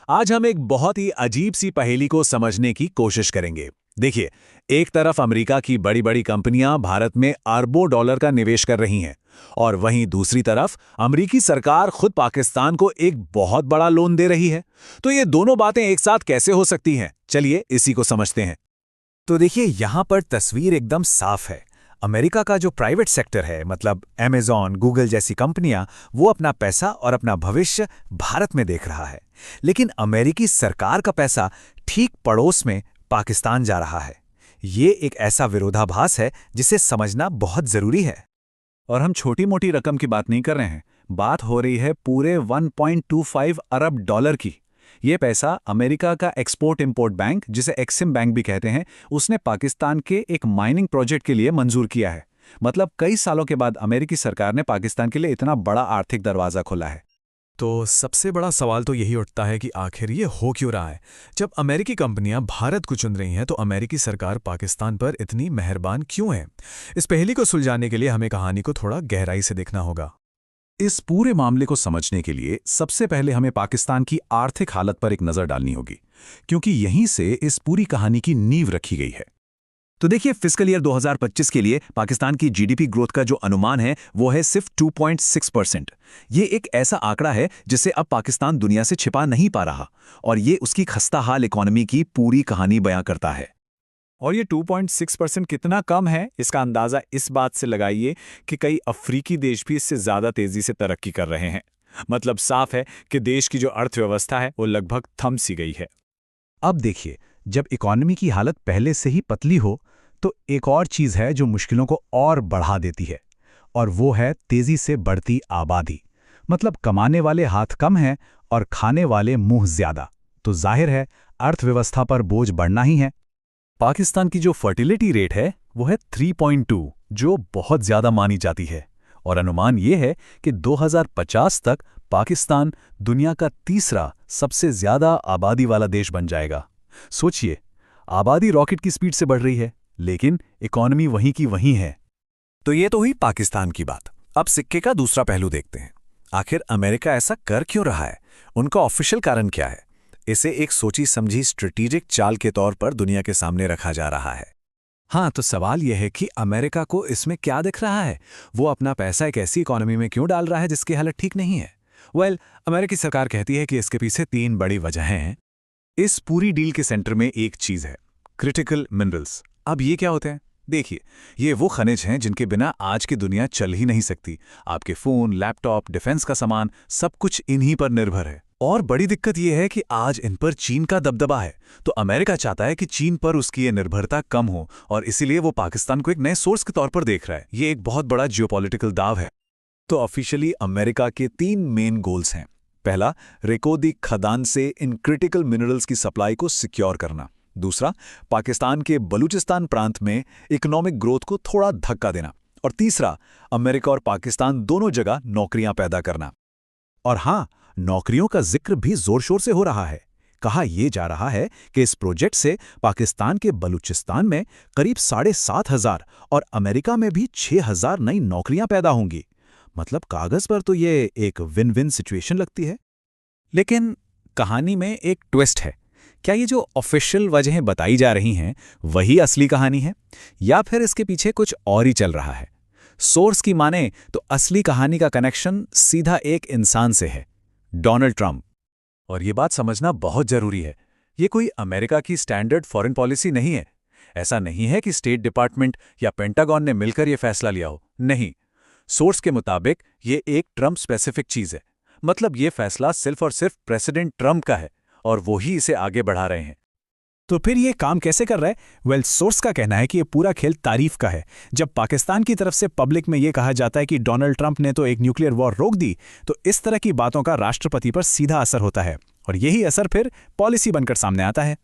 आज हम एक बहुत ही अजीब सी पहेली को समझने की कोशिश करेंगे। देखिए, एक तरफ अमेरिका की बड़ी बड़ी कंपनियां भारत में अरबों डॉलर का निवेश कर रही हैं और वहीं दूसरी तरफ अमेरिकी सरकार खुद पाकिस्तान को एक बहुत बड़ा लोन दे रही है। तो ये दोनों बातें एक साथ कैसे हो सकती हैं? चलिए इसी को समझते हैं। तो देखिए यहाँ पर तस्वीर एकदम साफ है। अमेरिका का जो प्राइवेट सेक्टर है, मतलब अमेज़न, गूगल जैसी कंपनियां, वो अपना पैसा और अपना भविष्य भारत में देख रहा है। लेकिन अमेरिकी सरकार का पैसा ठीक पड़ोस में पाकिस्तान जा रहा है। ये एक ऐसा विरोधाभास है जिसे समझना बहुत जरूरी है। और हम छोटी मोटी रकम की बात नहीं कर रहे हैं, बात हो रही है पूरे 1.25 अरब डॉलर की। ये पैसा अमेरिका का एक्सपोर्ट इंपोर्ट बैंक, जिसे एक्सिम बैंक भी कहते हैं, उसने पाकिस्तान के एक माइनिंग प्रोजेक्ट के लिए मंजूर किया है। मतलब कई सालों के बाद अमेरिकी सरकार ने पाकिस्तान के लिए इतना बड़ा आर्थिक दरवाजा खोला है। तो सबसे बड़ा सवाल तो यही उठता है कि आखिर ये हो क्यों रहा है। जब अमेरिकी कंपनियां भारत को चुन रही हैं तो अमेरिकी सरकार पाकिस्तान पर इतनी मेहरबान क्यों है? इस पहेली को सुलझाने के लिए हमें कहानी को थोड़ा गहराई से देखना होगा। इस पूरे मामले को समझने के लिए सबसे पहले हमें पाकिस्तान की आर्थिक हालत पर एक नज़र डालनी होगी, क्योंकि यहीं से इस पूरी कहानी की नींव रखी गई है। तो देखिए, फिस्कल ईयर 2025 के लिए पाकिस्तान की जीडीपी ग्रोथ का जो अनुमान है वो है सिर्फ 2.6%। ये एक ऐसा आंकड़ा है जिसे अब पाकिस्तान दुनिया से छिपा नहीं पा रहा, और ये उसकी खस्ता हाल इकोनॉमी की पूरी कहानी बयां करता है। और ये 2.6% कितना कम है, इसका अंदाजा इस बात से लगाइए कि कई अफ्रीकी देश भी इससे ज्यादा तेजी से तरक्की कर रहे हैं। मतलब साफ है कि देश की जो अर्थव्यवस्था है वो लगभग थम सी गई है। अब देखिए, जब इकोनॉमी की हालत पहले से ही पतली हो तो एक और चीज है जो मुश्किलों को और बढ़ा देती है, और वो है तेजी से बढ़ती आबादी। मतलब कमाने वाले हाथ कम हैं और खाने वाले मुंह ज्यादा, तो जाहिर है अर्थव्यवस्था पर बोझ बढ़ना ही है। पाकिस्तान की जो फर्टिलिटी रेट है वो है 3.2, जो बहुत ज्यादा मानी जाती है, और अनुमान ये है कि 2050 तक पाकिस्तान दुनिया का तीसरा सबसे ज्यादा आबादी वाला देश बन जाएगा। सोचिए, आबादी रॉकेट की स्पीड से बढ़ रही है, लेकिन इकोनॉमी वहीं की वहीं है। तो ये तो हुई पाकिस्तान की बात। अब सिक्के का दूसरा पहलू देखते हैं। आखिर अमेरिका ऐसा कर क्यों रहा है? उनका ऑफिशियल कारण क्या है? इसे एक सोची समझी स्ट्रेटेजिक चाल के तौर पर दुनिया के सामने रखा जा रहा है। हाँ, तो सवाल यह है कि अमेरिका को इसमें क्या दिख रहा है? वो अपना पैसा एक ऐसी इकोनॉमी में क्यों डाल रहा है जिसकी हालत ठीक नहीं है? अमेरिकी सरकार कहती है कि इसके पीछे 3 बड़ी वजहें हैं। इस पूरी डील के सेंटर में एक चीज है, क्रिटिकल मिनरल्स। अब ये क्या होते हैं? देखिए, ये वो खनिज हैं जिनके बिना आज की दुनिया चल ही नहीं सकती। आपके फोन, लैपटॉप, डिफेंस का सामान, सब कुछ इन्हीं पर निर्भर है। और बड़ी दिक्कत यह है कि आज इन पर चीन का दबदबा है, तो अमेरिका चाहता है कि चीन पर उसकी ये निर्भरता कम हो, और इसीलिए वो पाकिस्तान को एक नए सोर्स के तौर पर देख रहा है। ये एक बहुत बड़ा जियोपॉलिटिकल दाव है। तो ऑफिशियली अमेरिका के 3 मेन गोल्स हैं। पहला, रेकोदी खदान से इन क्रिटिकल मिनरल्स की सप्लाई को सिक्योर करना। दूसरा, पाकिस्तान के बलूचिस्तान प्रांत में इकोनॉमिक ग्रोथ को थोड़ा धक्का देना। और तीसरा, अमेरिका और पाकिस्तान दोनों जगह नौकरियां पैदा करना। और हाँ, नौकरियों का जिक्र भी जोर शोर से हो रहा है। कहा यह जा रहा है कि इस प्रोजेक्ट से पाकिस्तान के बलूचिस्तान में करीब 7,500 और अमेरिका में भी 6,000 नई नौकरियां पैदा होंगी। मतलब कागज पर तो ये एक विन विन सिचुएशन लगती है। लेकिन कहानी में एक ट्विस्ट है। क्या ये जो ऑफिशियल वजहें बताई जा रही हैं वही असली कहानी है, या फिर इसके पीछे कुछ और ही चल रहा है? सोर्स की माने तो असली कहानी का कनेक्शन सीधा एक इंसान से है, डोनाल्ड ट्रंप। और ये बात समझना बहुत जरूरी है। ये कोई अमेरिका की स्टैंडर्ड फॉरेन पॉलिसी नहीं है। ऐसा नहीं है कि स्टेट डिपार्टमेंट या पेंटागन ने मिलकर यह फैसला लिया हो। नहीं, सोर्स के मुताबिक ये एक ट्रंप स्पेसिफिक चीज है। मतलब ये फैसला सिर्फ और सिर्फ प्रेसिडेंट ट्रंप का है, और वो ही इसे आगे बढ़ा रहे हैं। तो फिर ये काम कैसे कर रहा है? सोर्स का कहना है कि ये पूरा खेल तारीफ का है। जब पाकिस्तान की तरफ से पब्लिक में ये कहा जाता है कि डोनाल्ड ट्रंप ने तो एक न्यूक्लियर वॉर रोक दी, तो इस तरह की बातों का राष्ट्रपति पर सीधा असर होता है, और यही असर फिर पॉलिसी बनकर सामने आता है।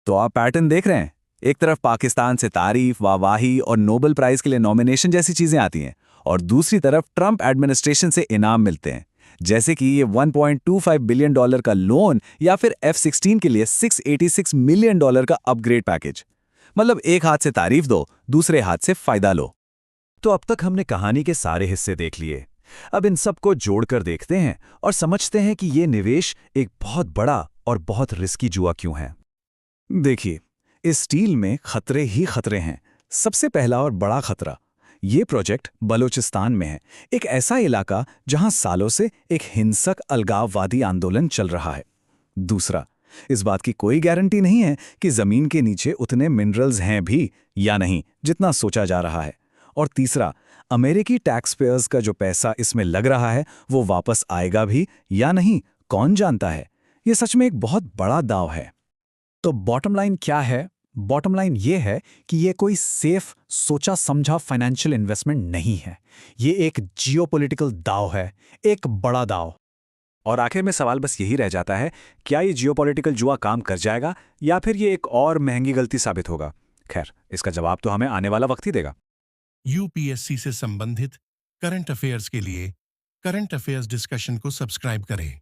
तो आप पैटर्न देख रहे हैं। एक तरफ पाकिस्तान से तारीफ, वाहवाही और नोबेल प्राइज के लिए नॉमिनेशन जैसी चीजें आती हैं, और दूसरी तरफ ट्रंप एडमिनिस्ट्रेशन से इनाम मिलते हैं, जैसे कि ये 1.25 बिलियन डॉलर का लोन, या फिर F-16 के लिए $686 मिलियन का अपग्रेड पैकेज। मतलब एक हाथ से तारीफ दो, दूसरे हाथ से फायदा लो। तो अब तक हमने कहानी के सारे हिस्से देख लिए। अब इन सब को जोड़कर देखते हैं और समझते हैं कि ये निवेश एक बहुत बड़ा और बहुत रिस्की जुआ क्यों है? देखिए, इस डील में खतरे ही खतरे हैं। सबसे पहला और बड़ा खतरा, ये प्रोजेक्ट बलूचिस्तान में है, एक ऐसा इलाका जहां सालों से एक हिंसक अलगाववादी आंदोलन चल रहा है। दूसरा, इस बात की कोई गारंटी नहीं है कि जमीन के नीचे उतने मिनरल्स हैं भी या नहीं जितना सोचा जा रहा है। और तीसरा, अमेरिकी टैक्स पेयर्स का जो पैसा इसमें लग रहा है वो वापस आएगा भी या नहीं, कौन जानता है। ये सच में एक बहुत बड़ा दांव है। तो बॉटम लाइन क्या है? बॉटम लाइन ये है कि ये कोई सेफ, सोचा समझा फाइनेंशियल इन्वेस्टमेंट नहीं है। ये एक जियोपॉलिटिकल दाव है, एक बड़ा दाव। और आखिर में सवाल बस यही रह जाता है, क्या ये जियोपॉलिटिकल जुआ काम कर जाएगा या फिर ये एक और महंगी गलती साबित होगा? खैर, इसका जवाब तो हमें आने वाला वक्त ही देगा। यूपीएससी से संबंधित करंट अफेयर्स के लिए करंट अफेयर्स डिस्कशन को सब्सक्राइब करें।